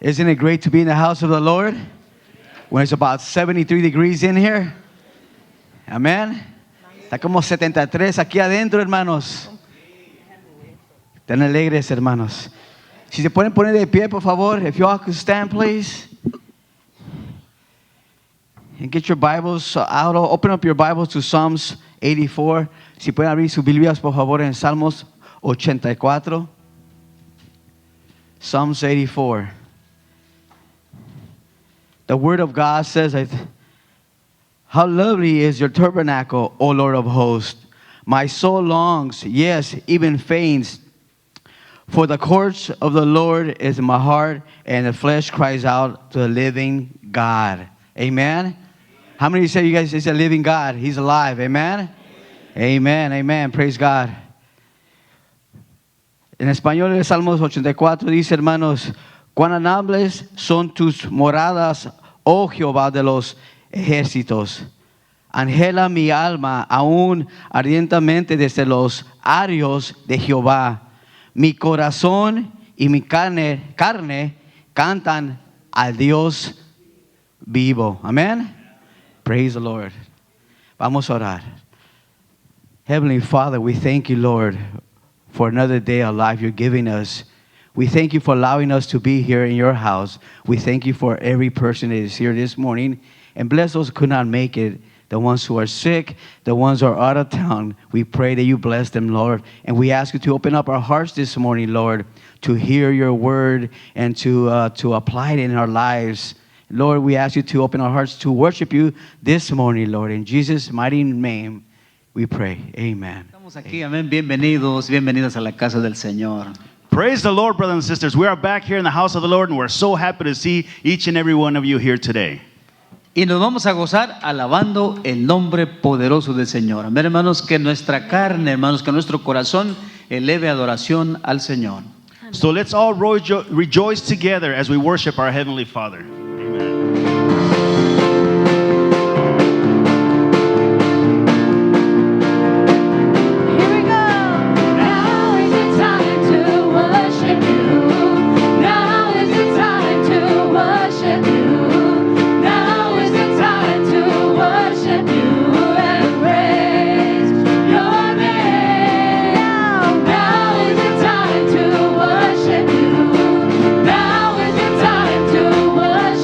Isn't it great to be in the house of the Lord when it's about 73 degrees in here? Amen. Está como 73 aquí adentro, hermanos. Están alegres, hermanos. Si se pueden poner de pie, por favor. If you all could stand, please. And get your Bibles out. Open up your Bibles to Psalms 84. Si pueden abrir sus Biblias, por favor, en Salmos 84. Psalms 84. The Word of God says, how lovely is your tabernacle, O Lord of hosts. My soul longs, yes, even faints. For the courts of the Lord is my heart, and the flesh cries out to the living God. Amen. How many say you guys, it's a living God? He's alive. Amen. Amen. Amen. Praise God. En español, el Salmos 84 dice, hermanos, cuán amables son tus moradas, oh Jehová de los ejércitos. Angela mi alma aún ardientemente desde los arios de Jehová. Mi corazón y mi carne cantan al Dios vivo. Amén. Praise the Lord. Vamos a orar. Heavenly Father, we thank you, Lord, for another day of life you're giving us. We thank you for allowing us to be here in your house. We thank you for every person that is here this morning. And bless those who could not make it, the ones who are sick, the ones who are out of town. We pray that you bless them, Lord. And we ask you to open up our hearts this morning, Lord, to hear your word and to apply it in our lives. Lord, we ask you to open our hearts to worship you this morning, Lord. In Jesus' mighty name, we pray. Amen. Estamos aquí, amén. Bienvenidos a la casa del Señor. Praise the Lord, brothers and sisters. We are back here in the house of the Lord, and we're so happy to see each and every one of you here today. Y nos vamos a gozar alabando el nombre poderoso del Señor. Amén, hermanos, que nuestra carne, hermanos, que nuestro corazón eleve adoración al Señor. So let's all rejoice together as we worship our Heavenly Father. Worship you. Now is the time to worship.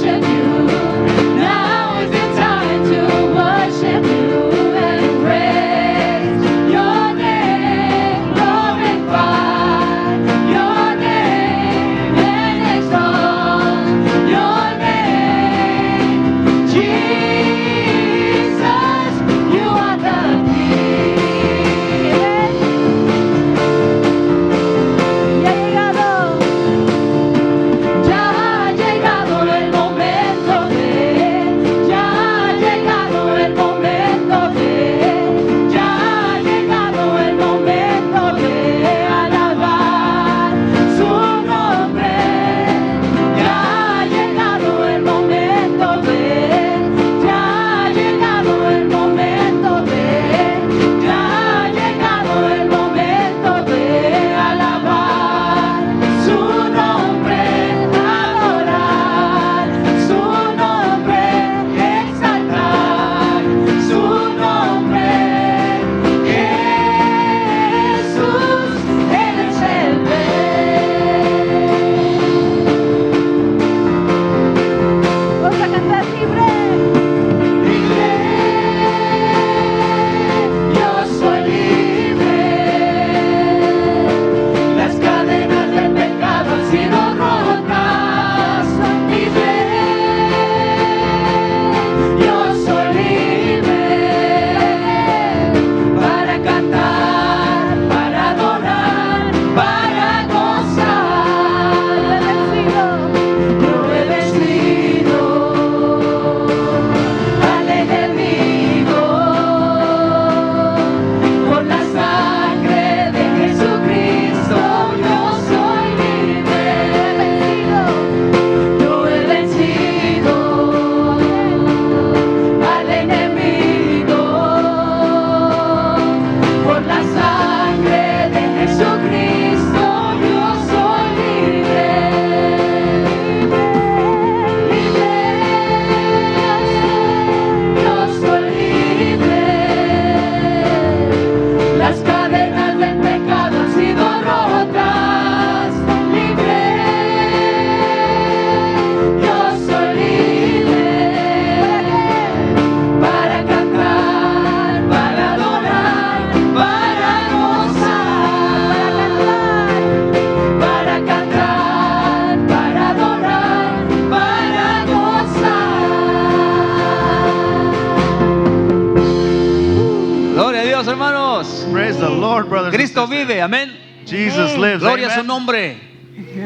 Cristo and sisters. vive, amén. Jesus Amen. lives. Gloria a su Amen. nombre.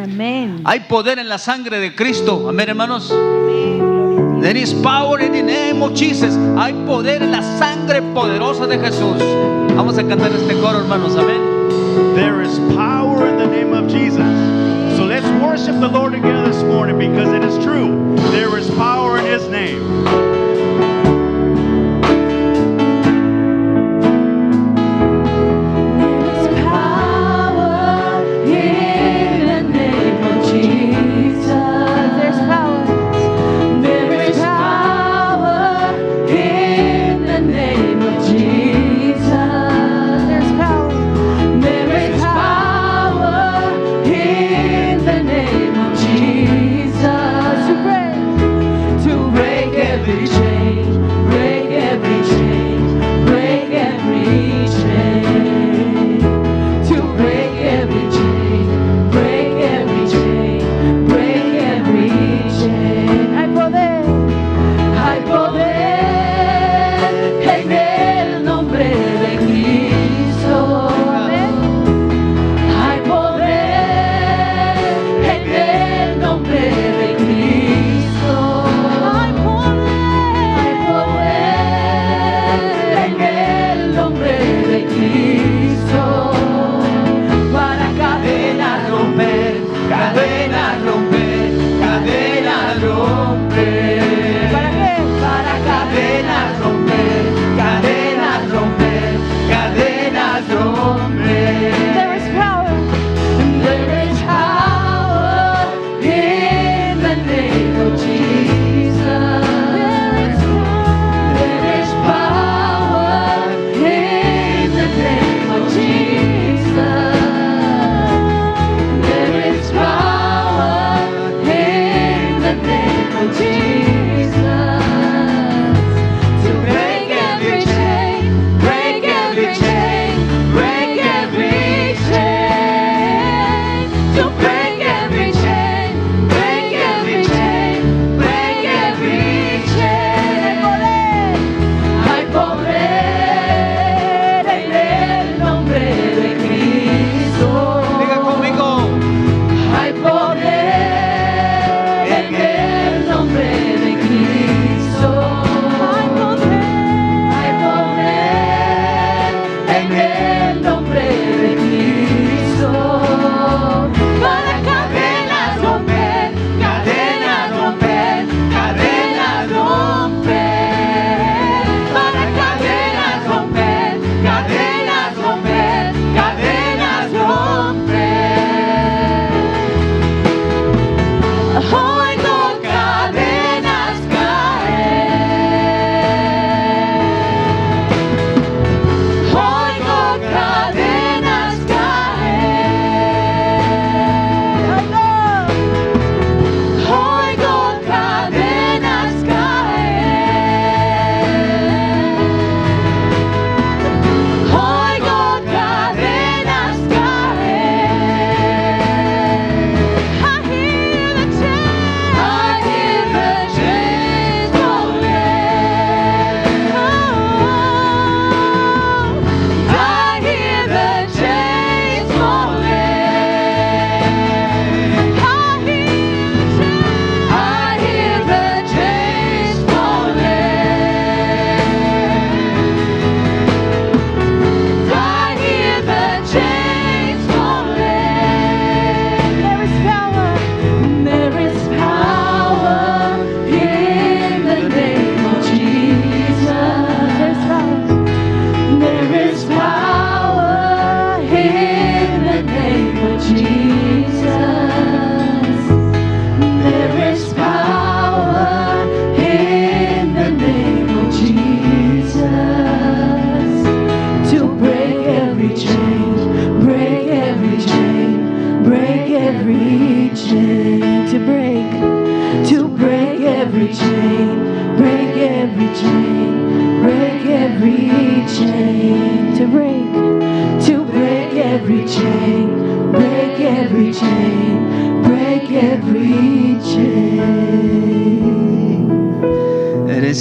Amén. Hay poder en la sangre de Cristo, amén, hermanos. There is power in the name of Jesus. Hay poder en la sangre poderosa de Jesús. Vamos a cantar este coro, hermanos, amén. There is power in the name of Jesus. So let's worship the Lord together this morning because it is true. There is power in His name.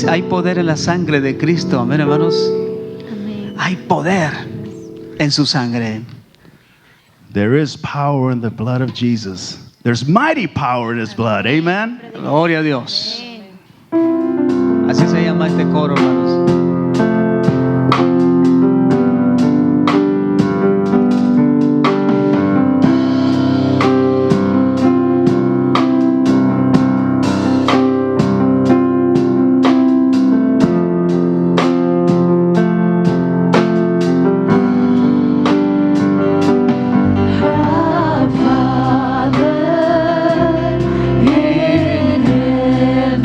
Hay poder en la sangre de Cristo, amén, hermanos. Amén. Hay poder. en su sangre. There is power in the blood of Jesus. There's mighty power in his blood. Amen. Gloria a Dios. Así se llama este coro, hermanos. Father in heaven,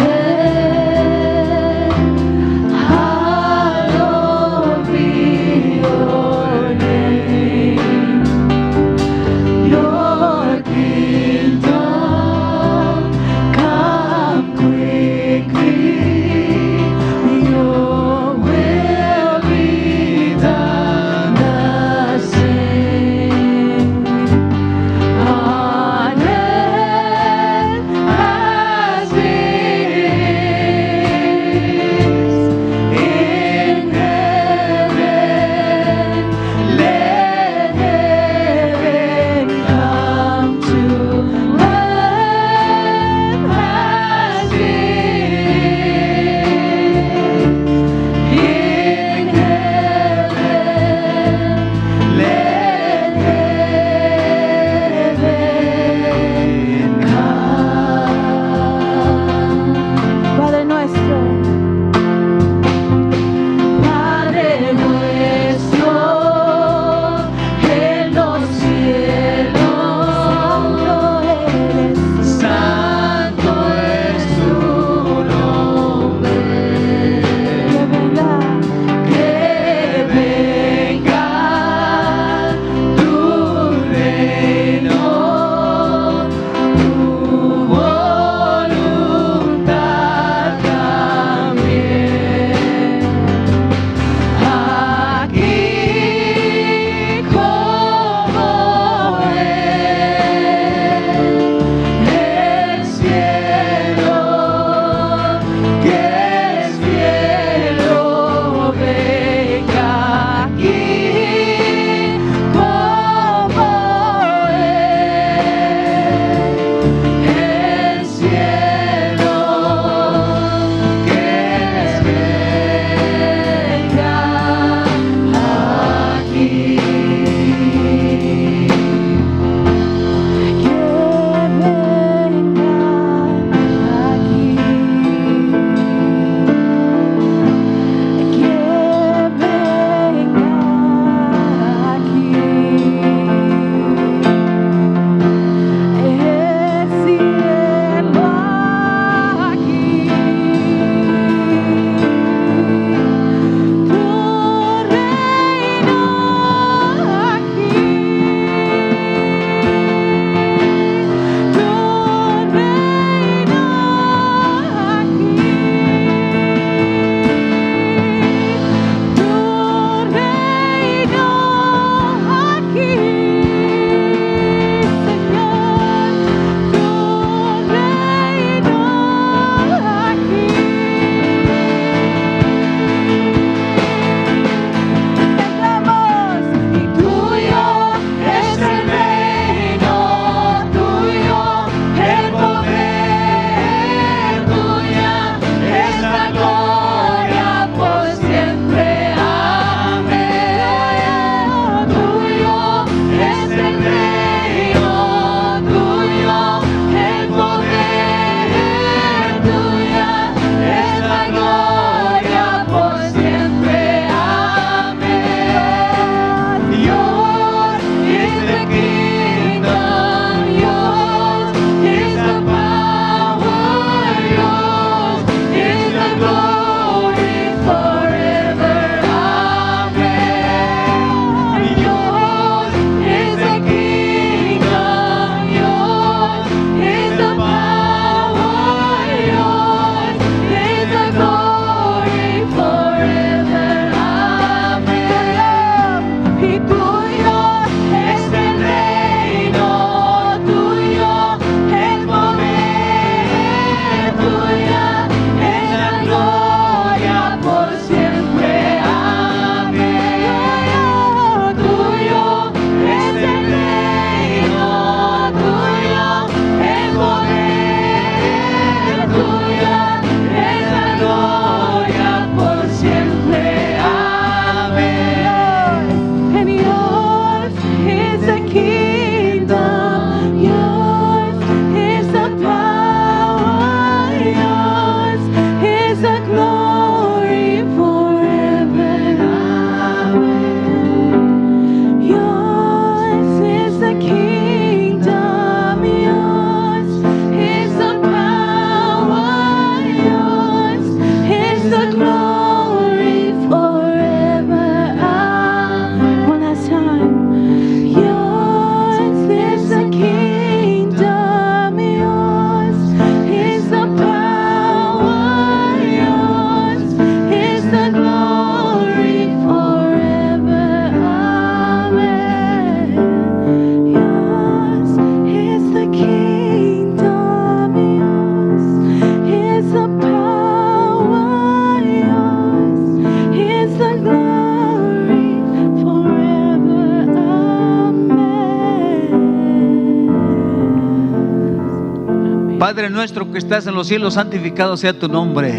Padre nuestro que estás en los cielos, santificado sea tu nombre.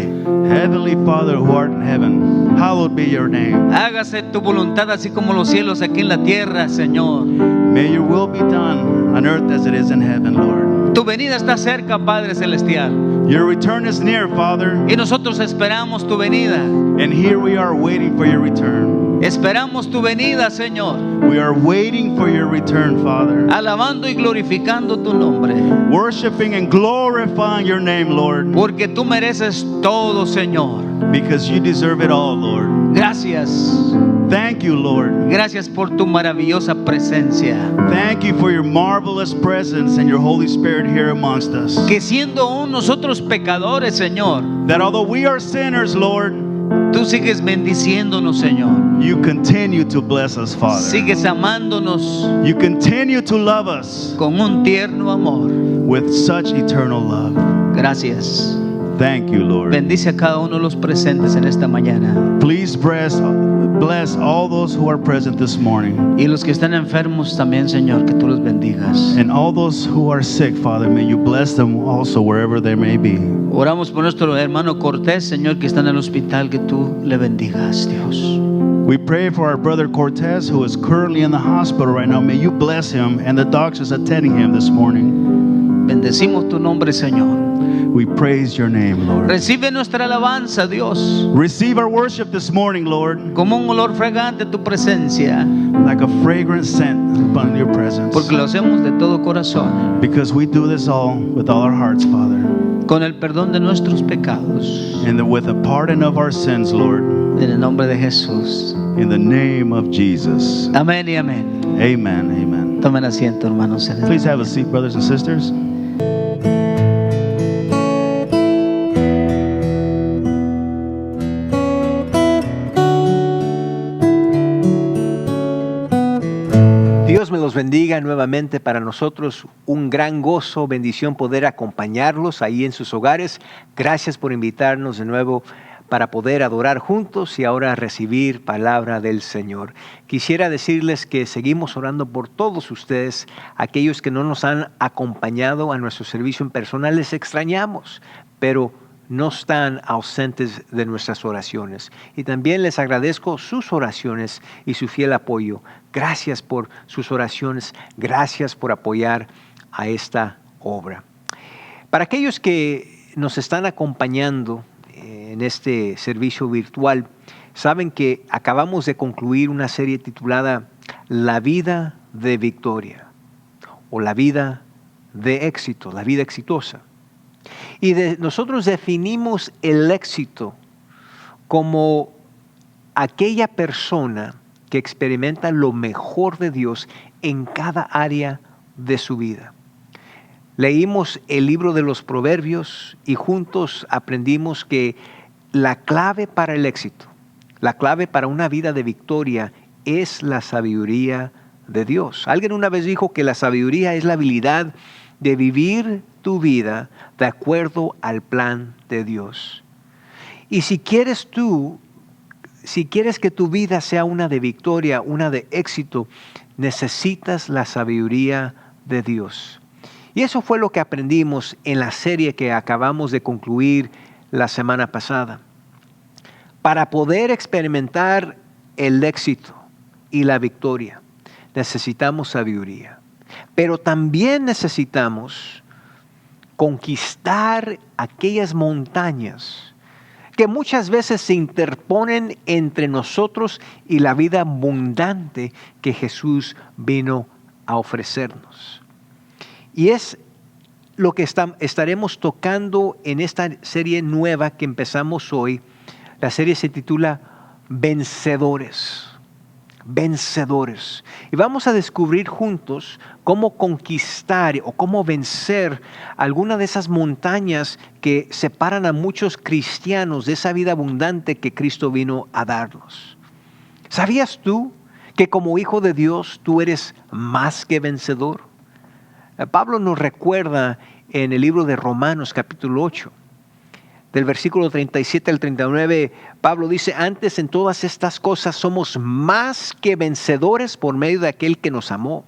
Heavenly Father who art in heaven, hallowed be your name. Hágase tu voluntad así como los cielos aquí en la tierra, Señor. May your will be done on earth as it is in heaven, Lord. Tu venida está cerca, Padre celestial. Your return is near, Father, Y nosotros esperamos tu venida. and here we are waiting for your return. Esperamos tu venida, Señor. We are waiting for your return, Father. Alabando y glorificando tu nombre. Worshiping and glorifying your name, Lord, Porque tú mereces todo, Señor. because you deserve it all, Lord. Gracias. Thank you, Lord. Gracias por tu maravillosa presencia. Thank you for your marvelous presence and your Holy Spirit here amongst us. Que siendo aún nosotros pecadores, Señor, That although we are sinners, Lord, tú sigues bendiciéndonos, Señor. you continue to bless us, Father. Sigues amándonos You continue to love us con un tierno amor. with such eternal love. Gracias. Thank you, Lord. Bendice a cada uno de los presentes en esta mañana. Please bless all those who are present this morning. Y los que están enfermos también, Señor, que tú los bendigas. And all those who are sick, Father, may you bless them also wherever they may be. Oramos por nuestro hermano Cortés, Señor, que está en el hospital, que tú le bendigas, Dios. We pray for our brother Cortez, who is currently in the hospital right now. May you bless him and the doctors attending him this morning. Bendecimos tu nombre, Señor. We praise your name, Lord. Recibe nuestra alabanza, Dios, Receive our worship this morning, Lord, como un olor fragante tu presencia, like a fragrant scent upon your presence. porque lo hacemos de todo corazón, Because we do this all with all our hearts, Father, con el perdón de nuestros pecados, and with a pardon of our sins, Lord, en el nombre de Jesús. in the name of Jesus. Amén y amén. Amen, amen. Tomen asiento, hermanos. Please have a seat, brothers and sisters. Dios me los bendiga nuevamente. Para nosotros un gran gozo, bendición poder acompañarlos ahí en sus hogares. Gracias por invitarnos de nuevo para poder adorar juntos y ahora recibir palabra del Señor. Quisiera decirles que seguimos orando por todos ustedes, aquellos que no nos han acompañado a nuestro servicio en persona. Les extrañamos, pero no están ausentes de nuestras oraciones. Y también les agradezco sus oraciones y su fiel apoyo. Gracias por sus oraciones. Gracias por apoyar a esta obra. Para aquellos que nos están acompañando en este servicio virtual, saben que acabamos de concluir una serie titulada La vida de victoria o la vida de éxito, la vida exitosa. Y nosotros definimos el éxito como aquella persona que experimenta lo mejor de Dios en cada área de su vida. Leímos el libro de los Proverbios y juntos aprendimos que la clave para el éxito, la clave para una vida de victoria es la sabiduría de Dios. Alguien una vez dijo que la sabiduría es la habilidad de vivir tu vida de acuerdo al plan de Dios. Y si quieres que tu vida sea una de victoria, una de éxito, necesitas la sabiduría de Dios. Y eso fue lo que aprendimos en la serie que acabamos de concluir la semana pasada. Para poder experimentar el éxito y la victoria, necesitamos sabiduría. Pero también necesitamos conquistar aquellas montañas que muchas veces se interponen entre nosotros y la vida abundante que Jesús vino a ofrecernos. Y es lo que estaremos tocando en esta serie nueva que empezamos hoy. La serie se titula Vencedores. Vencedores. Y vamos a descubrir juntos cómo conquistar o cómo vencer alguna de esas montañas que separan a muchos cristianos de esa vida abundante que Cristo vino a darnos. ¿Sabías tú que como hijo de Dios tú eres más que vencedor? Pablo nos recuerda en el libro de Romanos capítulo 8. Del versículo 37 al 39, Pablo dice: antes en todas estas cosas somos más que vencedores por medio de aquel que nos amó.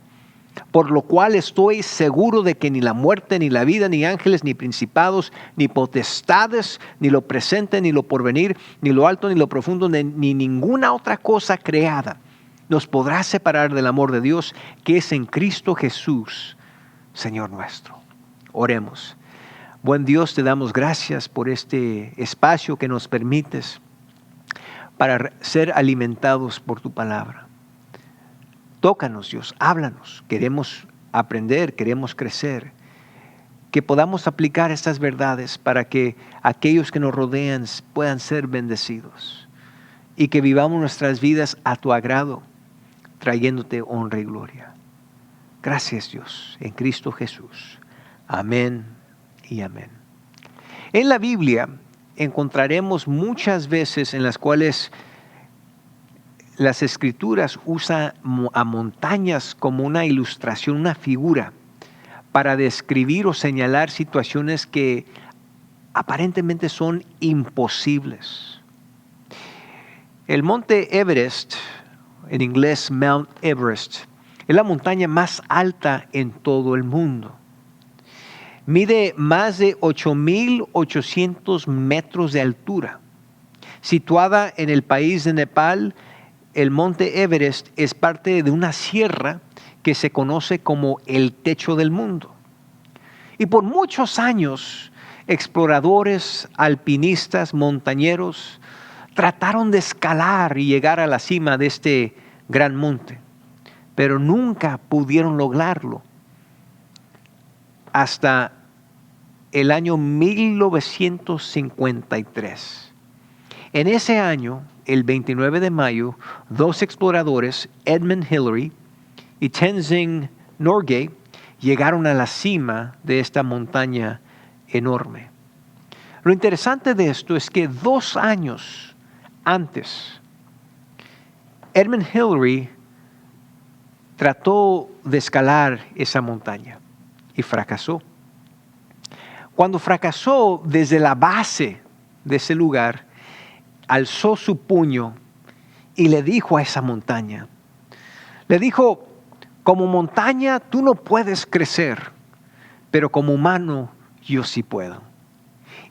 por lo cual estoy seguro de que ni la muerte, ni la vida, ni ángeles, ni principados, ni potestades, ni lo presente, ni lo porvenir, ni lo alto, ni lo profundo, ni ninguna otra cosa creada nos podrá separar del amor de Dios que es en Cristo Jesús, Señor nuestro. Oremos. Buen Dios, te damos gracias por este espacio que nos permites para ser alimentados por tu palabra. Tócanos, Dios, háblanos. Queremos aprender, queremos crecer. Que podamos aplicar estas verdades para que aquellos que nos rodean puedan ser bendecidos. Y que vivamos nuestras vidas a tu agrado, trayéndote honra y gloria. Gracias, Dios, en Cristo Jesús. Amén y amén. En la Biblia encontraremos muchas veces en las cuales las Escrituras usan a montañas como una ilustración, una figura, para describir o señalar situaciones que aparentemente son imposibles. El monte Everest, en inglés Mount Everest, es la montaña más alta en todo el mundo. Mide más de 8,800 metros de altura. Situada en el país de Nepal, el monte Everest es parte de una sierra que se conoce como el techo del mundo. Y por muchos años, exploradores, alpinistas, montañeros, trataron de escalar y llegar a la cima de este gran monte, pero nunca pudieron lograrlo hasta el año 1953. En ese año, el 29 de mayo, dos exploradores, Edmund Hillary y Tenzing Norgay, llegaron a la cima de esta montaña enorme. Lo interesante de esto es que 2 años antes, Edmund Hillary trató de escalar esa montaña y fracasó. Cuando fracasó, desde la base de ese lugar, alzó su puño y le dijo a esa montaña, le dijo: como montaña tú no puedes crecer, pero como humano yo sí puedo.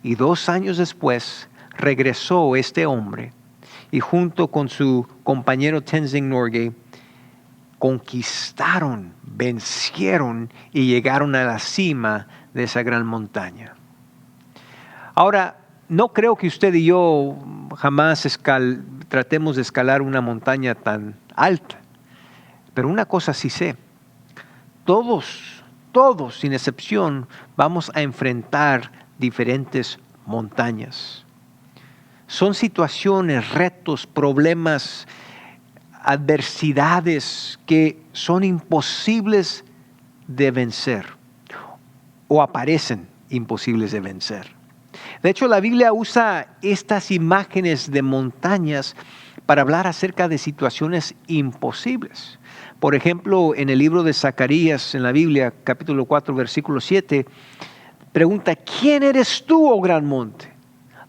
Y 2 años después regresó este hombre y junto con su compañero Tenzing Norgay conquistaron, vencieron y llegaron a la cima de esa gran montaña. Ahora, no creo que usted y yo jamás tratemos de escalar una montaña tan alta. Pero una cosa sí sé, todos sin excepción vamos a enfrentar diferentes montañas. Son situaciones, retos, problemas, adversidades que son imposibles de vencer o aparecen imposibles de vencer. De hecho, la Biblia usa estas imágenes de montañas para hablar acerca de situaciones imposibles. Por ejemplo, en el libro de Zacarías, en la Biblia, capítulo 4, versículo 7, pregunta: ¿quién eres tú, oh gran monte?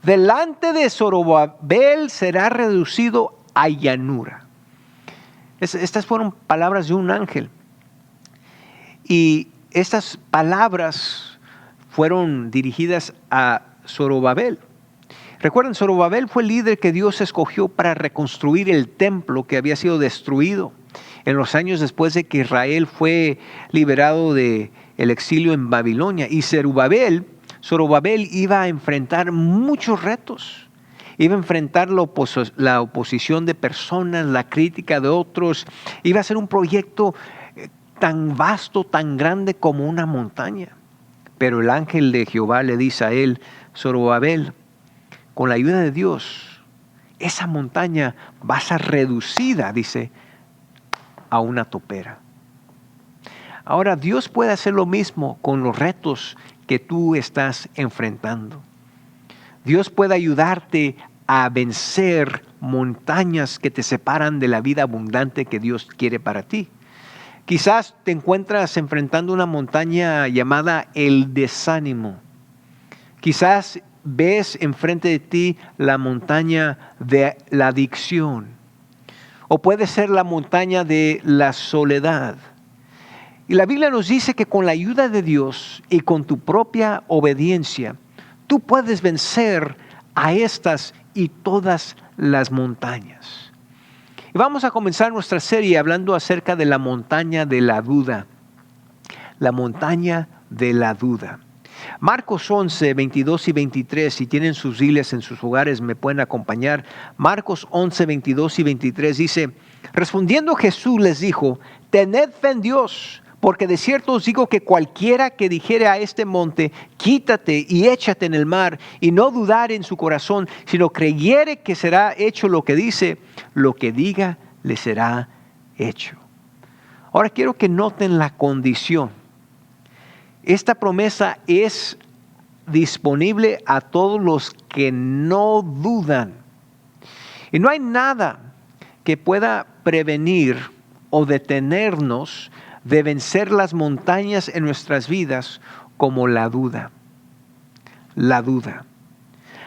Delante de Zorobabel será reducido a llanura. Estas fueron palabras de un ángel. Y estas palabras fueron dirigidas a Zorobabel. Recuerden, Zorobabel fue el líder que Dios escogió para reconstruir el templo que había sido destruido en los años después de que Israel fue liberado del exilio en Babilonia. Y Zorobabel iba a enfrentar muchos retos. Iba a enfrentar la oposición de personas, la crítica de otros. Iba a ser un proyecto tan vasto, tan grande como una montaña. Pero el ángel de Jehová le dice a él: Zorobabel, con la ayuda de Dios, esa montaña va a ser reducida, dice, a una topera. Ahora, Dios puede hacer lo mismo con los retos que tú estás enfrentando. Dios puede ayudarte a vencer montañas que te separan de la vida abundante que Dios quiere para ti. Quizás te encuentras enfrentando una montaña llamada el desánimo. Quizás ves enfrente de ti la montaña de la adicción. O puede ser la montaña de la soledad. Y la Biblia nos dice que con la ayuda de Dios y con tu propia obediencia, tú puedes vencer a estas y todas las montañas. Y vamos a comenzar nuestra serie hablando acerca de la montaña de la duda. La montaña de la duda. Marcos 11, 22 y 23, si tienen sus Biblias en sus hogares me pueden acompañar. Marcos 11, 22 y 23 dice, respondiendo Jesús les dijo, tened fe en Dios, porque de cierto os digo que cualquiera que dijere a este monte, quítate y échate en el mar, y no dudare en su corazón, sino creyere que será hecho lo que dice, lo que diga le será hecho. Ahora quiero que noten la condición. Esta promesa es disponible a todos los que no dudan. Y no hay nada que pueda prevenir o detenernos de vencer las montañas en nuestras vidas como la duda. La duda.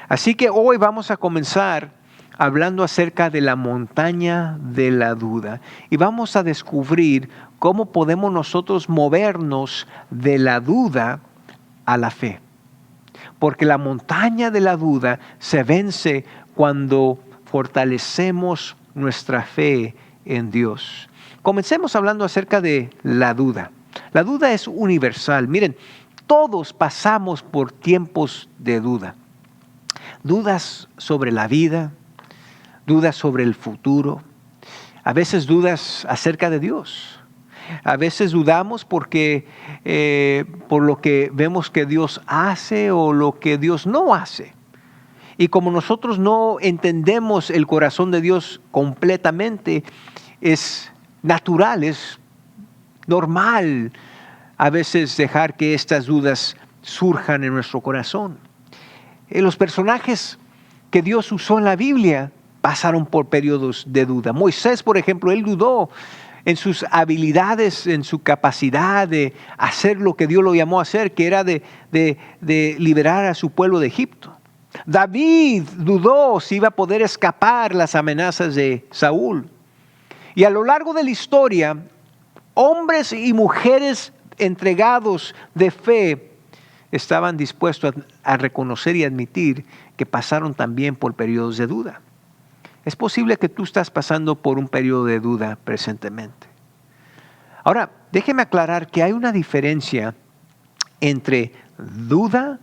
Así que hoy vamos a comenzar hablando acerca de la montaña de la duda. Y vamos a descubrir cómo podemos nosotros movernos de la duda a la fe. Porque la montaña de la duda se vence cuando fortalecemos nuestra fe en Dios. Comencemos hablando acerca de la duda. La duda es universal. Miren, todos pasamos por tiempos de duda. Dudas sobre la vida, dudas sobre el futuro, a veces dudas acerca de Dios. A veces dudamos porque por lo que vemos que Dios hace o lo que Dios no hace. Y como nosotros no entendemos el corazón de Dios completamente, es natural, es normal a veces dejar que estas dudas surjan en nuestro corazón. Los personajes que Dios usó en la Biblia pasaron por periodos de duda. Moisés, por ejemplo, él dudó en sus habilidades, en su capacidad de hacer lo que Dios lo llamó a hacer, que era de liberar a su pueblo de Egipto. David dudó si iba a poder escapar las amenazas de Saúl. Y a lo largo de la historia, hombres y mujeres entregados de fe estaban dispuestos a reconocer y admitir que pasaron también por periodos de duda. Es posible que tú estás pasando por un periodo de duda presentemente. Ahora, déjeme aclarar que hay una diferencia entre duda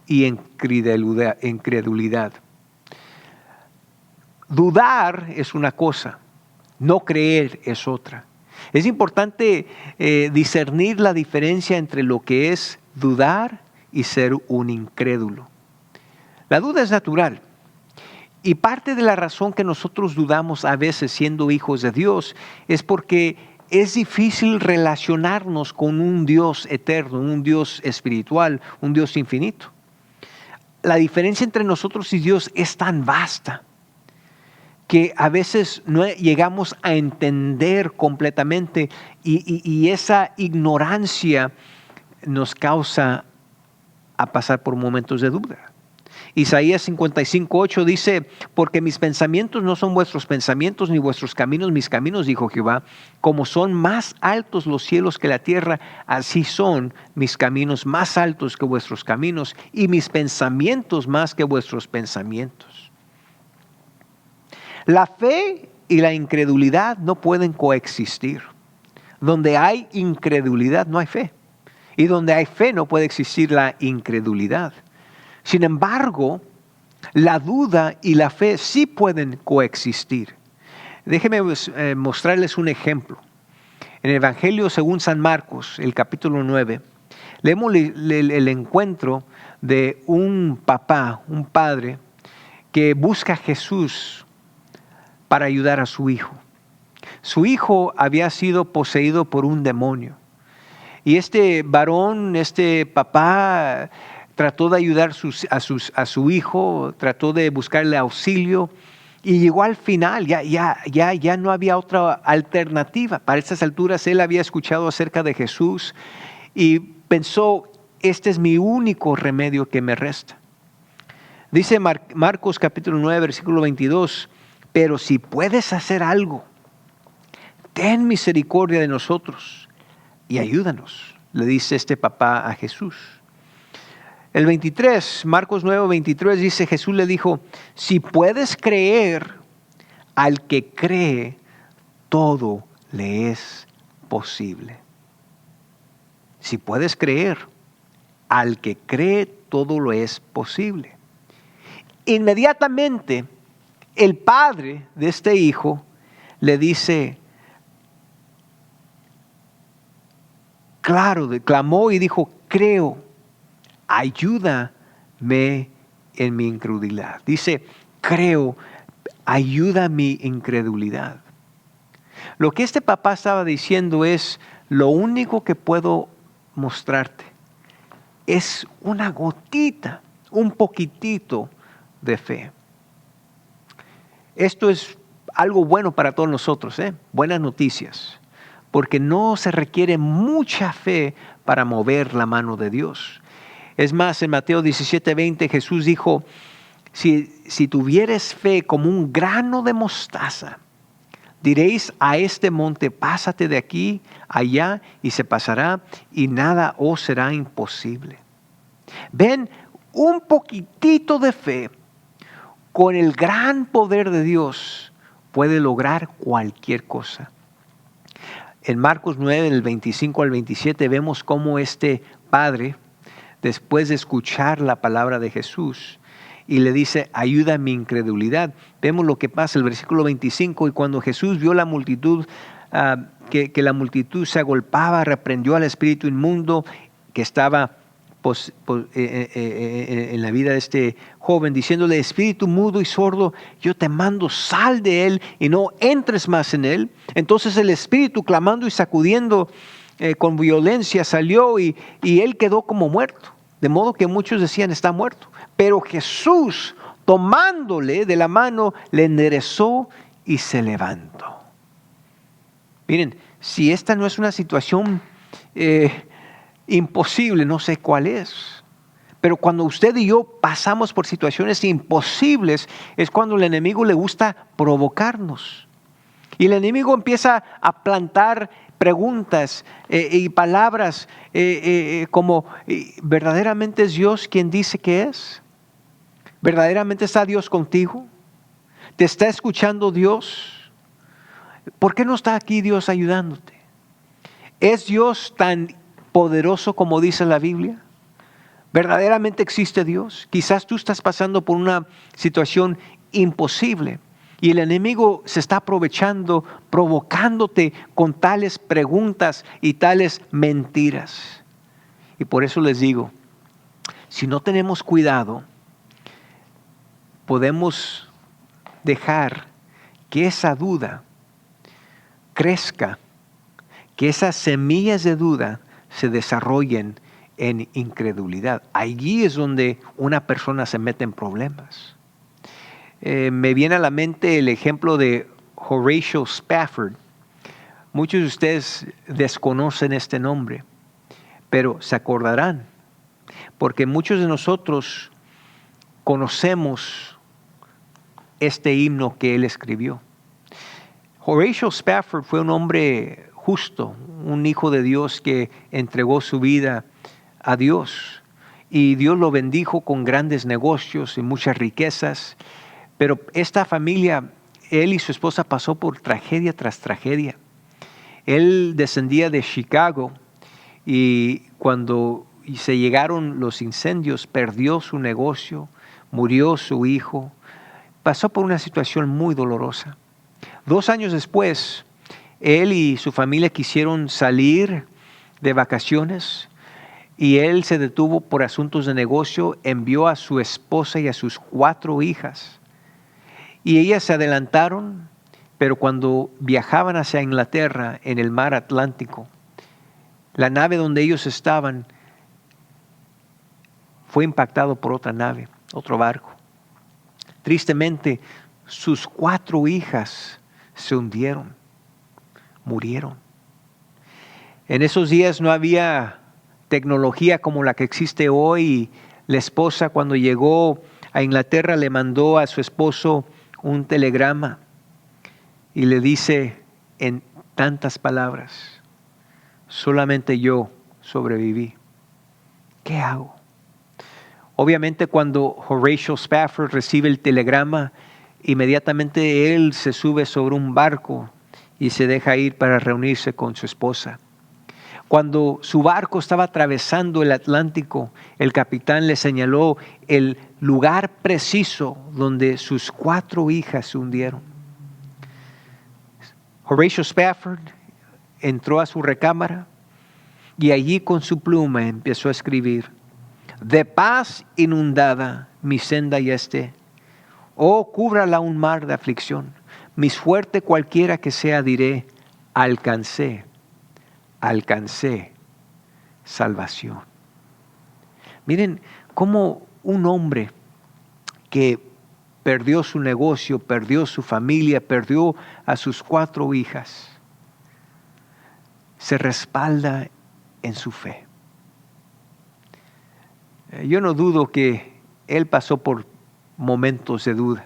y incredulidad. Dudar es una cosa, no creer es otra. Es importante discernir la diferencia entre lo que es dudar y ser un incrédulo. La duda es natural. Y parte de la razón que nosotros dudamos a veces siendo hijos de Dios es porque es difícil relacionarnos con un Dios eterno, un Dios espiritual, un Dios infinito. La diferencia entre nosotros y Dios es tan vasta que a veces no llegamos a entender completamente y esa ignorancia nos causa a pasar por momentos de duda. Isaías 55:8 dice, porque mis pensamientos no son vuestros pensamientos, ni vuestros caminos mis caminos, dijo Jehová. Como son más altos los cielos que la tierra, así son mis caminos más altos que vuestros caminos, y mis pensamientos más que vuestros pensamientos. La fe y la incredulidad no pueden coexistir. Donde hay incredulidad no hay fe. Y donde hay fe no puede existir la incredulidad. Sin embargo, la duda y la fe sí pueden coexistir. Déjenme mostrarles un ejemplo. En el Evangelio según San Marcos, el capítulo 9, leemos el encuentro de un papá, un padre, que busca a Jesús para ayudar a su hijo. Su hijo había sido poseído por un demonio. Y este varón, este papá, trató de ayudar a su hijo, trató de buscarle auxilio y llegó al final, ya no había otra alternativa. Para estas alturas él había escuchado acerca de Jesús y pensó, este es mi único remedio que me resta. Dice Marcos capítulo 9, versículo 22, pero si puedes hacer algo, ten misericordia de nosotros. y ayúdanos, le dice este papá a Jesús. El 23, Marcos 9, 23 dice, Jesús le dijo, si puedes creer, al que cree, todo le es posible. Si puedes creer, al que cree, todo lo es posible. Inmediatamente, el padre de este hijo le dice, claro, clamó y dijo, creo, ayúdame en mi incredulidad. Dice, creo, ayuda mi incredulidad. Lo que este papá estaba diciendo es, lo único que puedo mostrarte es una gotita, un poquitito de fe. Esto es algo bueno para todos nosotros, buenas noticias, porque no se requiere mucha fe para mover la mano de Dios. Es más, en Mateo 17:20 Jesús dijo, si tuvieres fe como un grano de mostaza, diréis a este monte, pásate de aquí allá y se pasará y nada os será imposible. Ven, un poquitito de fe con el gran poder de Dios puede lograr cualquier cosa. En Marcos 9, del 25 al 27, vemos cómo este padre, después de escuchar la palabra de Jesús, y le dice, ayuda a mi incredulidad. Vemos lo que pasa, el versículo 25, y cuando Jesús vio la multitud, que la multitud se agolpaba, reprendió al espíritu inmundo que estaba en la vida de este joven, diciéndole, espíritu mudo y sordo, yo te mando, sal de él y no entres más en él. Entonces el espíritu, clamando y sacudiendo con violencia, salió y él quedó como muerto. De modo que muchos decían, está muerto. Pero Jesús, tomándole de la mano, le enderezó y se levantó. Miren, si esta no es una situación imposible, no sé cuál es. Pero cuando usted y yo pasamos por situaciones imposibles, es cuando el enemigo le gusta provocarnos. Y el enemigo empieza a plantar preguntas y palabras como, ¿verdaderamente es Dios quien dice que es? ¿Verdaderamente está Dios contigo? ¿Te está escuchando Dios? ¿Por qué no está aquí Dios ayudándote? ¿Es Dios tan poderoso como dice la Biblia? ¿Verdaderamente existe Dios? Quizás tú estás pasando por una situación imposible y el enemigo se está aprovechando, provocándote con tales preguntas y tales mentiras. Y por eso les digo, si no tenemos cuidado, podemos dejar que esa duda crezca, que esas semillas de duda se desarrollen en incredulidad. Allí es donde una persona se mete en problemas. Me viene a la mente el ejemplo de Horatio Spafford. Muchos de ustedes desconocen este nombre, pero se acordarán, porque muchos de nosotros conocemos este himno que él escribió. Horatio Spafford fue un hombre justo, un hijo de Dios que entregó su vida a Dios. Y Dios lo bendijo con grandes negocios y muchas riquezas. Pero esta familia, él y su esposa pasó por tragedia tras tragedia. Él descendía de Chicago y cuando se llegaron los incendios, perdió su negocio, murió su hijo. Pasó por una situación muy dolorosa. 2 años después, él y su familia quisieron salir de vacaciones y él se detuvo por asuntos de negocio, envió a su esposa y a sus 4 hijas. Y ellas se adelantaron, pero cuando viajaban hacia Inglaterra en el mar Atlántico, la nave donde ellos estaban fue impactado por otra nave, otro barco. Tristemente, sus 4 hijas se hundieron, murieron. En esos días no había tecnología como la que existe hoy. La esposa, cuando llegó a Inglaterra, le mandó a su esposo un telegrama y le dice en tantas palabras, solamente yo sobreviví. ¿Qué hago? Obviamente cuando Horatio Spafford recibe el telegrama, inmediatamente él se sube sobre un barco y se deja ir para reunirse con su esposa. Cuando su barco estaba atravesando el Atlántico, el capitán le señaló el lugar preciso donde sus 4 hijas se hundieron. Horatio Spafford entró a su recámara y allí con su pluma empezó a escribir: de paz inundada mi senda ya esté, oh cúbrala un mar de aflicción, mis fuerte cualquiera que sea diré, alcancé salvación. Miren cómo un hombre que perdió su negocio, perdió su familia, perdió a sus 4 hijas, se respalda en su fe. Yo no dudo que él pasó por momentos de duda,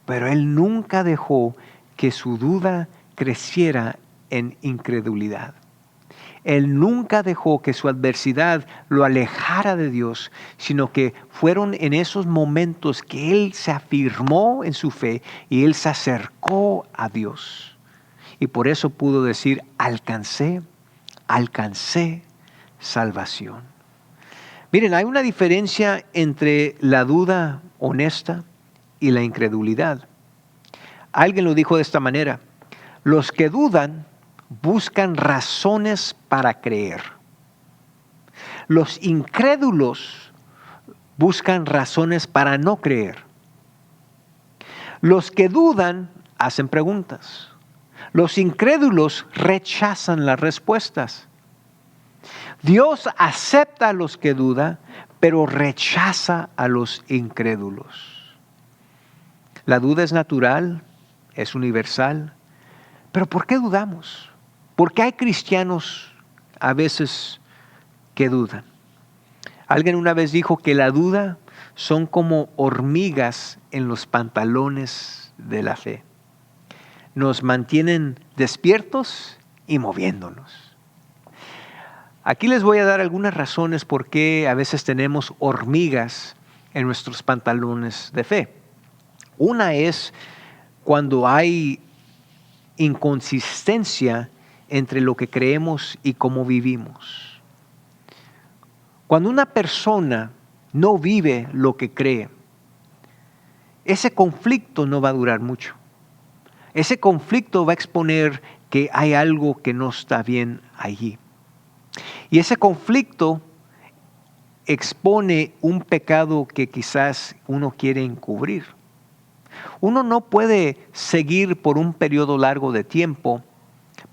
pero él nunca dejó que su duda creciera en incredulidad. Él nunca dejó que su adversidad lo alejara de Dios, sino que fueron en esos momentos que él se afirmó en su fe y él se acercó a Dios. Y por eso pudo decir, alcancé salvación. Miren, hay una diferencia entre la duda honesta y la incredulidad. Alguien lo dijo de esta manera: los que dudan buscan razones para creer. Los incrédulos buscan razones para no creer. Los que dudan hacen preguntas. Los incrédulos rechazan las respuestas. Dios acepta a los que dudan, pero rechaza a los incrédulos. La duda es natural, es universal, pero ¿por qué dudamos? ¿Por qué hay cristianos a veces que dudan? Alguien una vez dijo que la duda son como hormigas en los pantalones de la fe. Nos mantienen despiertos y moviéndonos. Aquí les voy a dar algunas razones por qué a veces tenemos hormigas en nuestros pantalones de fe. Una es cuando hay inconsistencia entre lo que creemos y cómo vivimos. Cuando una persona no vive lo que cree, ese conflicto no va a durar mucho. Ese conflicto va a exponer que hay algo que no está bien allí. Y ese conflicto expone un pecado que quizás uno quiere encubrir. Uno no puede seguir por un periodo largo de tiempo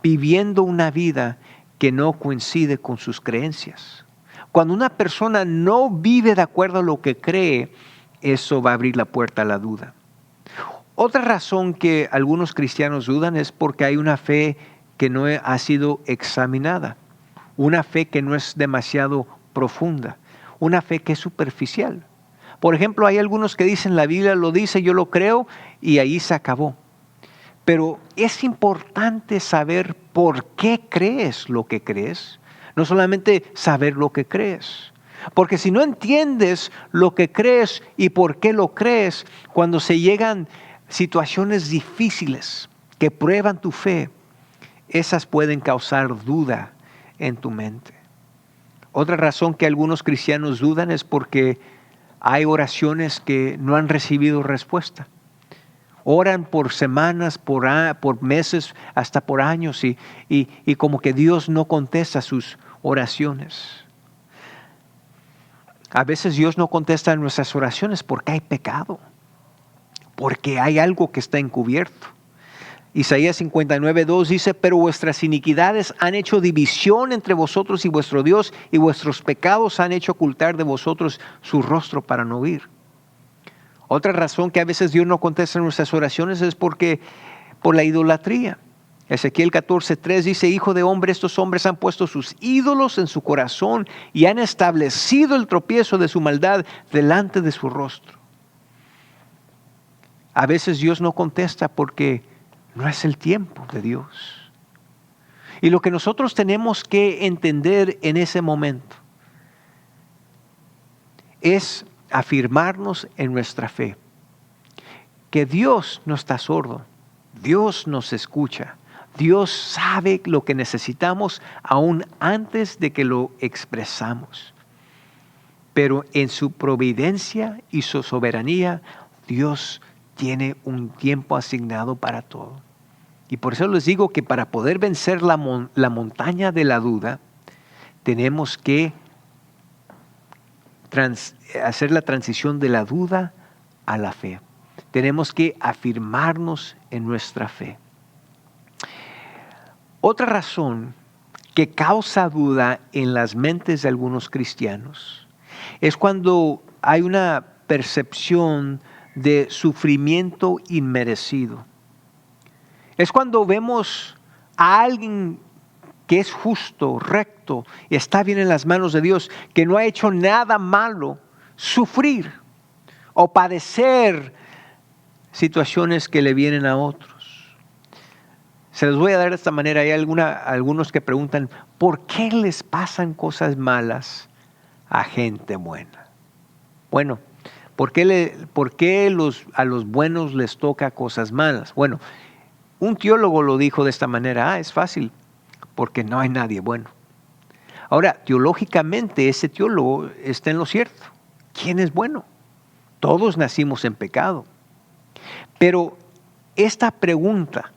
viviendo una vida que no coincide con sus creencias. Cuando una persona no vive de acuerdo a lo que cree, eso va a abrir la puerta a la duda. Otra razón que algunos cristianos dudan es porque hay una fe que no ha sido examinada, una fe que no es demasiado profunda, una fe que es superficial. Por ejemplo, hay algunos que dicen, la Biblia lo dice, yo lo creo, y ahí se acabó. Pero es importante saber por qué crees lo que crees, no solamente saber lo que crees. Porque si no entiendes lo que crees y por qué lo crees, cuando se llegan situaciones difíciles que prueban tu fe, esas pueden causar duda en tu mente. Otra razón que algunos cristianos dudan es porque hay oraciones que no han recibido respuesta. Oran por semanas, por meses, hasta por años y como que Dios no contesta sus oraciones. A veces Dios no contesta nuestras oraciones porque hay pecado, porque hay algo que está encubierto. Isaías 59:2 dice, pero vuestras iniquidades han hecho división entre vosotros y vuestro Dios, y vuestros pecados han hecho ocultar de vosotros su rostro para no oír. Otra razón que a veces Dios no contesta nuestras oraciones es por la idolatría. Ezequiel 14:3 dice, hijo de hombre, estos hombres han puesto sus ídolos en su corazón y han establecido el tropiezo de su maldad delante de su rostro. A veces Dios no contesta porque no es el tiempo de Dios. Y lo que nosotros tenemos que entender en ese momento es afirmarnos en nuestra fe, que Dios no está sordo, Dios nos escucha, Dios sabe lo que necesitamos aún antes de que lo expresamos. Pero en su providencia y su soberanía, Dios tiene un tiempo asignado para todo. Y por eso les digo que para poder vencer la montaña de la duda, tenemos que hacer la transición de la duda a la fe. Tenemos que afirmarnos en nuestra fe. Otra razón que causa duda en las mentes de algunos cristianos es cuando hay una percepción de sufrimiento inmerecido. Es cuando vemos a alguien que es justo, recto, y está bien en las manos de Dios, que no ha hecho nada malo, sufrir o padecer situaciones que le vienen a otros. Se los voy a dar de esta manera. Hay algunos que preguntan, ¿por qué les pasan cosas malas a gente buena? Bueno, ¿por qué a los buenos les toca cosas malas? Bueno, un teólogo lo dijo de esta manera, es fácil, porque no hay nadie bueno. Ahora, teológicamente ese teólogo está en lo cierto. ¿Quién es bueno? Todos nacimos en pecado. Pero esta pregunta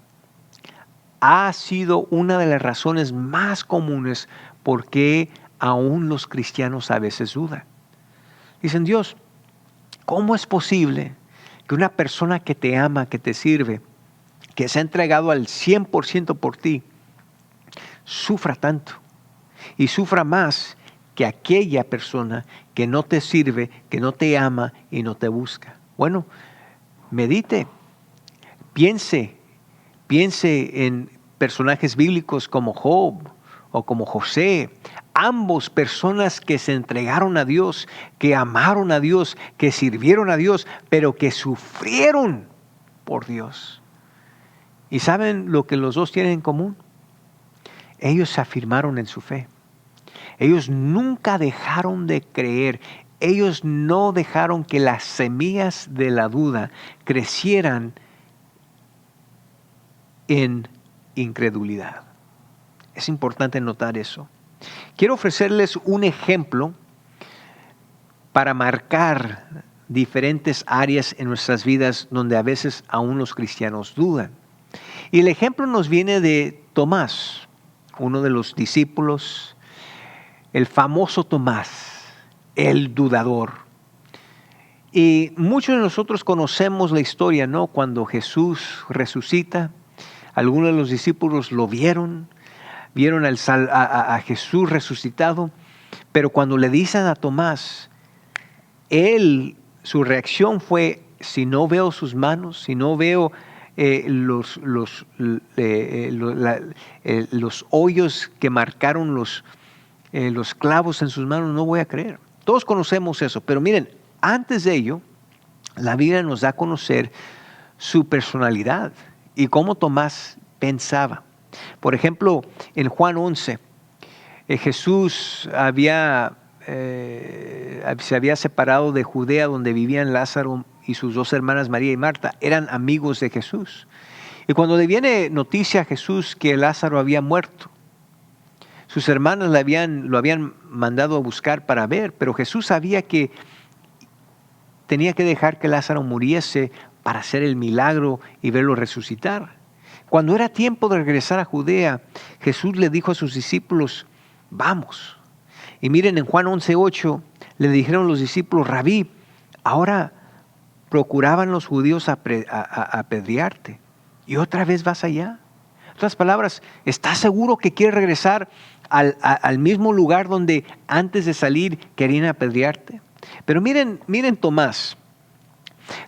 ha sido una de las razones más comunes por qué aún los cristianos a veces dudan. Dicen, Dios, ¿cómo es posible que una persona que te ama, que te sirve, que se ha entregado al 100% por ti, sufra tanto y sufra más que aquella persona que no te sirve, que no te ama y no te busca? Bueno, medite, piense en personajes bíblicos como Job o como José, ambos personas que se entregaron a Dios, que amaron a Dios, que sirvieron a Dios, pero que sufrieron por Dios. ¿Y saben lo que los dos tienen en común? Ellos se afirmaron en su fe. Ellos nunca dejaron de creer. Ellos no dejaron que las semillas de la duda crecieran en incredulidad. Es importante notar eso. Quiero ofrecerles un ejemplo para marcar diferentes áreas en nuestras vidas donde a veces aún los cristianos dudan. Y el ejemplo nos viene de Tomás, uno de los discípulos, el famoso Tomás, el dudador. Y muchos de nosotros conocemos la historia, ¿no? Cuando Jesús resucita, algunos de los discípulos lo vieron a Jesús resucitado, pero cuando le dicen a Tomás, su reacción fue, si no veo sus manos, si no veo los hoyos que marcaron los clavos en sus manos, no voy a creer. Todos conocemos eso, pero miren, antes de ello, la Biblia nos da a conocer su personalidad y cómo Tomás pensaba. Por ejemplo, en Juan 11, Jesús se había separado de Judea, donde vivían Lázaro y sus dos hermanas María y Marta. Eran amigos de Jesús. Y cuando le viene noticia a Jesús que Lázaro había muerto, sus hermanas lo habían mandado a buscar para ver, pero Jesús sabía que tenía que dejar que Lázaro muriese para hacer el milagro y verlo resucitar. Cuando era tiempo de regresar a Judea, Jesús le dijo a sus discípulos, vamos. Y miren, en Juan 11:8 le dijeron los discípulos, Rabí, ahora procuraban los judíos apedrearte y otra vez vas allá. En otras palabras, ¿estás seguro que quieres regresar al mismo lugar donde antes de salir querían apedrearte? Pero miren Tomás.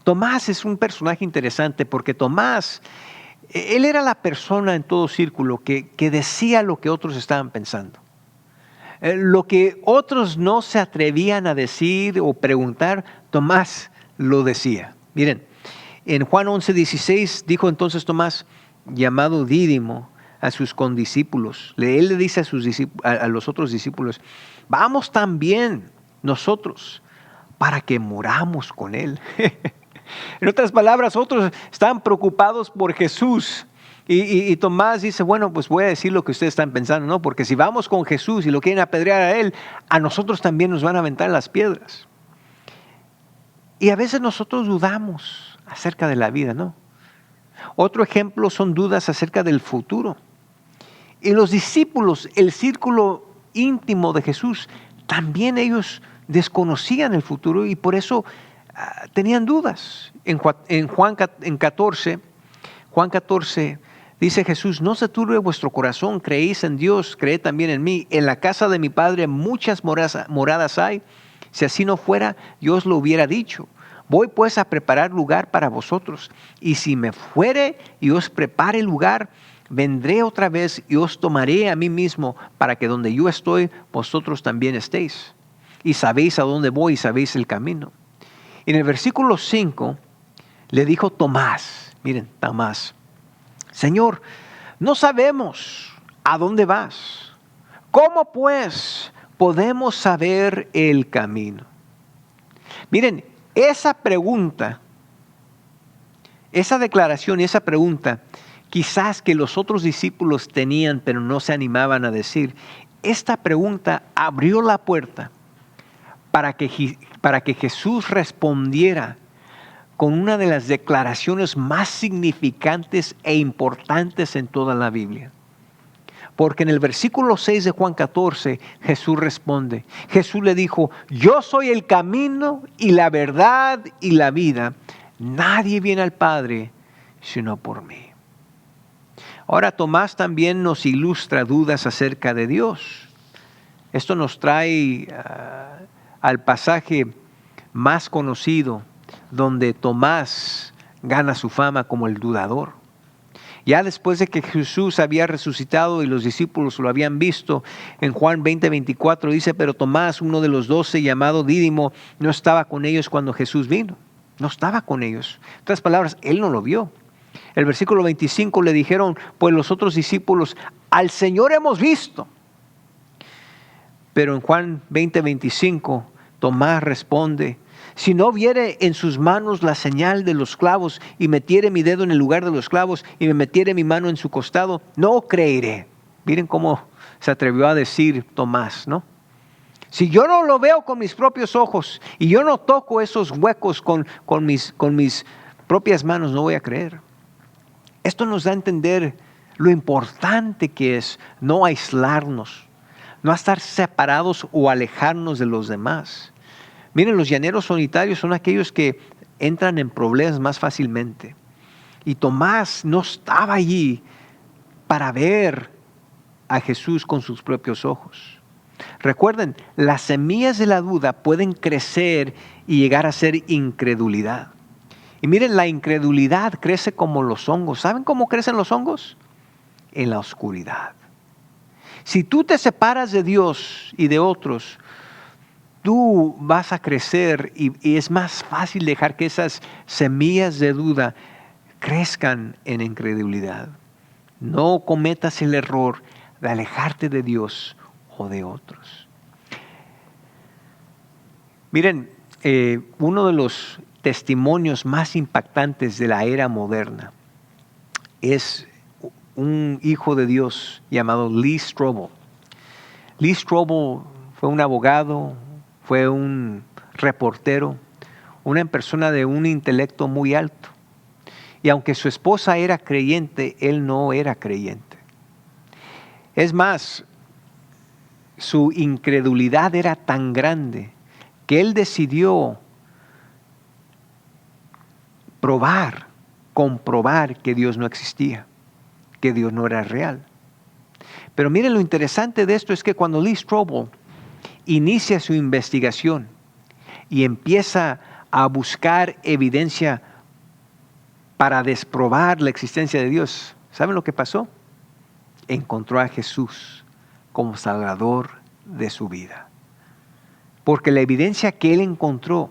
Tomás es un personaje interesante porque Tomás, él era la persona en todo círculo que decía lo que otros estaban pensando. Lo que otros no se atrevían a decir o preguntar, Tomás lo decía. Miren, en Juan 11:16 dijo entonces Tomás, llamado Dídimo, a sus condiscípulos. Él le dice a los otros discípulos, vamos también nosotros para que moramos con Él. En otras palabras, otros están preocupados por Jesús. Y Tomás dice, bueno, pues voy a decir lo que ustedes están pensando, ¿no? Porque si vamos con Jesús y lo quieren apedrear a Él, a nosotros también nos van a aventar las piedras. Y a veces nosotros dudamos acerca de la vida, ¿no? Otro ejemplo son dudas acerca del futuro. Y los discípulos, el círculo íntimo de Jesús, también ellos desconocían el futuro y por eso tenían dudas. En Juan 14 dice Jesús, no se turbe vuestro corazón, creéis en Dios, creed también en mí. En la casa de mi Padre muchas moradas hay. Si así no fuera, yo os lo hubiera dicho. Voy pues a preparar lugar para vosotros. Y si me fuere y os prepare lugar, vendré otra vez y os tomaré a mí mismo, para que donde yo estoy, vosotros también estéis. Y sabéis a dónde voy y sabéis el camino. En el versículo 5 le dijo Tomás, miren, Tomás, Señor, no sabemos a dónde vas. ¿Cómo pues podemos saber el camino? Miren, esa pregunta, esa declaración y esa pregunta, quizás que los otros discípulos tenían, pero no se animaban a decir, esta pregunta abrió la puerta para que Jesús respondiera con una de las declaraciones más significantes e importantes en toda la Biblia. Porque en el versículo 6 de Juan 14, Jesús responde. Jesús le dijo, yo soy el camino y la verdad y la vida. Nadie viene al Padre sino por mí. Ahora Tomás también nos ilustra dudas acerca de Dios. Esto nos trae al pasaje más conocido, donde Tomás gana su fama como el dudador. Ya después de que Jesús había resucitado y los discípulos lo habían visto, en Juan 20:24 dice, pero Tomás, uno de los 12, llamado Dídimo, no estaba con ellos cuando Jesús vino. No estaba con ellos. En otras palabras, él no lo vio. El versículo 25 le dijeron, pues los otros discípulos, al Señor hemos visto. Pero en Juan 20:25, Tomás responde, si no viere en sus manos la señal de los clavos y metiere mi dedo en el lugar de los clavos y me metiere mi mano en su costado, no creeré. Miren cómo se atrevió a decir Tomás, ¿no? Si yo no lo veo con mis propios ojos y yo no toco esos huecos con mis propias manos, no voy a creer. Esto nos da a entender lo importante que es no aislarnos, no estar separados o alejarnos de los demás. Miren, los llaneros solitarios son aquellos que entran en problemas más fácilmente. Y Tomás no estaba allí para ver a Jesús con sus propios ojos. Recuerden, las semillas de la duda pueden crecer y llegar a ser incredulidad. Y miren, la incredulidad crece como los hongos. ¿Saben cómo crecen los hongos? En la oscuridad. Si tú te separas de Dios y de otros, tú vas a crecer y es más fácil dejar que esas semillas de duda crezcan en incredulidad. No cometas el error de alejarte de Dios o de otros. Miren, uno de los testimonios más impactantes de la era moderna es un hijo de Dios llamado Lee Strobel. Lee Strobel fue un abogado, fue un reportero, una persona de un intelecto muy alto. Y aunque su esposa era creyente, él no era creyente. Es más, su incredulidad era tan grande que él decidió comprobar que Dios no existía, que Dios no era real. Pero miren, lo interesante de esto es que cuando Lee Strobel inicia su investigación y empieza a buscar evidencia para desprobar la existencia de Dios, ¿saben lo que pasó? Encontró a Jesús como Salvador de su vida. Porque la evidencia que él encontró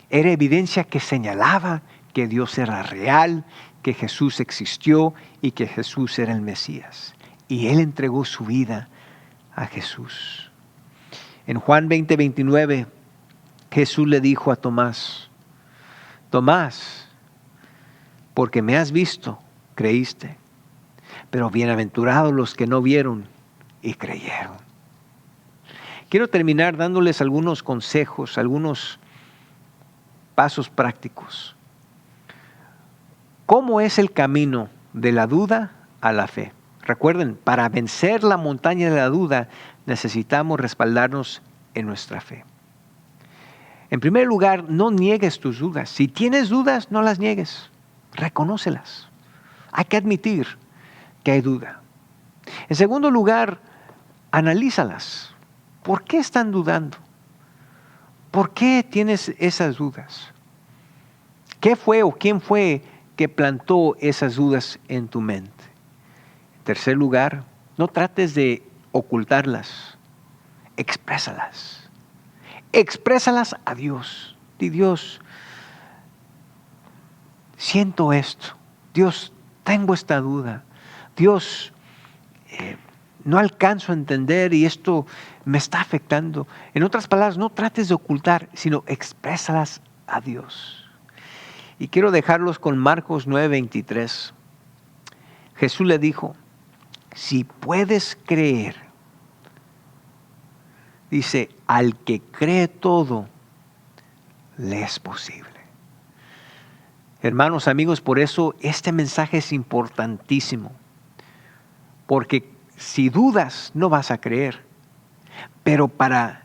era evidencia que señalaba que Dios era real, que Jesús existió y que Jesús era el Mesías. Y él entregó su vida a Jesús. En Juan 20:29, Jesús le dijo a Tomás: Tomás, porque me has visto, creíste. Pero bienaventurados los que no vieron y creyeron. Quiero terminar dándoles algunos consejos, algunos pasos prácticos. ¿Cómo es el camino de la duda a la fe? Recuerden, para vencer la montaña de la duda necesitamos respaldarnos en nuestra fe. En primer lugar, no niegues tus dudas. Si tienes dudas, no las niegues. Reconócelas. Hay que admitir que hay duda. En segundo lugar, analízalas. ¿Por qué están dudando? ¿Por qué tienes esas dudas? ¿Qué fue o quién fue que plantó esas dudas en tu mente? En tercer lugar, no trates de ocultarlas. Exprésalas. Exprésalas a Dios. Di: Dios, siento esto. Dios, tengo esta duda. Dios, no alcanzo a entender y esto me está afectando. En otras palabras, no trates de ocultar, sino exprésalas a Dios. Y quiero dejarlos con Marcos 9:23. Jesús le dijo: si puedes creer, dice, al que cree todo, le es posible. Hermanos, amigos, por eso este mensaje es importantísimo. Porque si dudas, no vas a creer. Pero para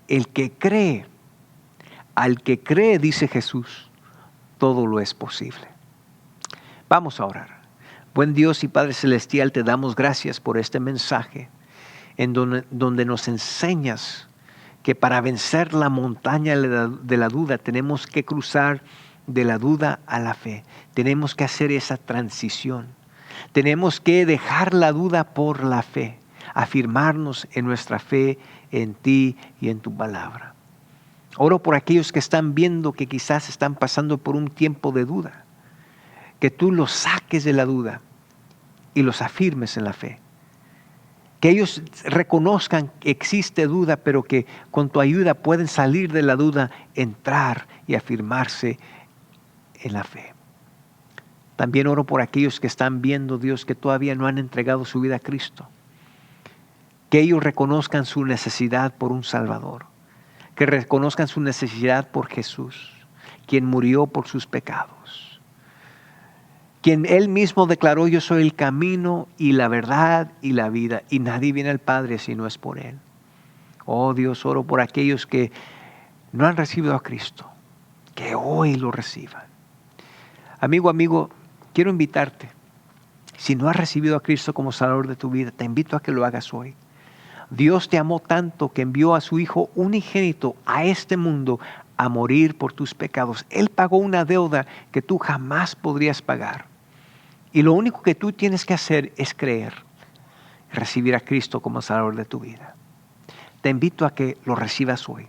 el que cree, al que cree, dice Jesús, todo lo es posible. Vamos a orar. Buen Dios y Padre Celestial, te damos gracias por este mensaje en donde nos enseñas que para vencer la montaña de la duda tenemos que cruzar de la duda a la fe. Tenemos que hacer esa transición. Tenemos que dejar la duda por la fe, afirmarnos en nuestra fe en ti y en tu palabra. Oro por aquellos que están viendo que quizás están pasando por un tiempo de duda, que tú los saques de la duda y los afirmes en la fe. Que ellos reconozcan que existe duda, pero que con tu ayuda pueden salir de la duda, entrar y afirmarse en la fe. También oro por aquellos que están viendo, Dios, que todavía no han entregado su vida a Cristo. Que ellos reconozcan su necesidad por un Salvador. Que reconozcan su necesidad por Jesús, quien murió por sus pecados. Quien Él mismo declaró: yo soy el camino y la verdad y la vida, y nadie viene al Padre si no es por Él. Oh Dios, oro por aquellos que no han recibido a Cristo, que hoy lo reciban. Amigo, quiero invitarte. Si no has recibido a Cristo como Salvador de tu vida, te invito a que lo hagas hoy. Dios te amó tanto que envió a su Hijo unigénito a este mundo a morir por tus pecados. Él pagó una deuda que tú jamás podrías pagar. Y lo único que tú tienes que hacer es creer, recibir a Cristo como Salvador de tu vida. Te invito a que lo recibas hoy.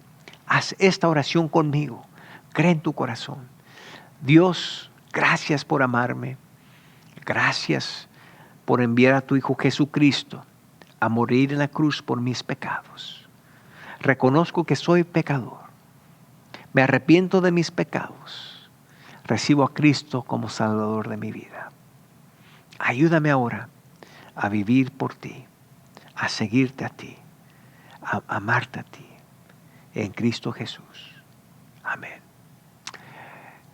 Haz esta oración conmigo. Cree en tu corazón. Dios, gracias por amarme. Gracias por enviar a tu Hijo Jesucristo a morir en la cruz por mis pecados. Reconozco que soy pecador. Me arrepiento de mis pecados. Recibo a Cristo como Salvador de mi vida. Ayúdame ahora a vivir por ti, a seguirte a ti, a amarte a ti, en Cristo Jesús. Amén.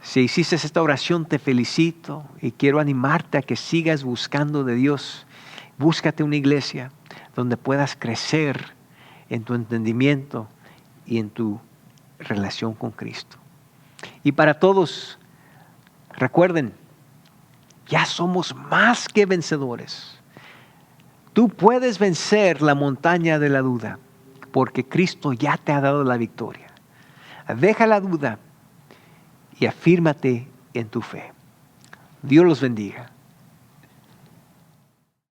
Si hiciste esta oración, te felicito y quiero animarte a que sigas buscando de Dios. Búscate una iglesia donde puedas crecer en tu entendimiento y en tu relación con Cristo. Y para todos, recuerden, ya somos más que vencedores. Tú puedes vencer la montaña de la duda porque Cristo ya te ha dado la victoria. Deja la duda y afírmate en tu fe. Dios los bendiga.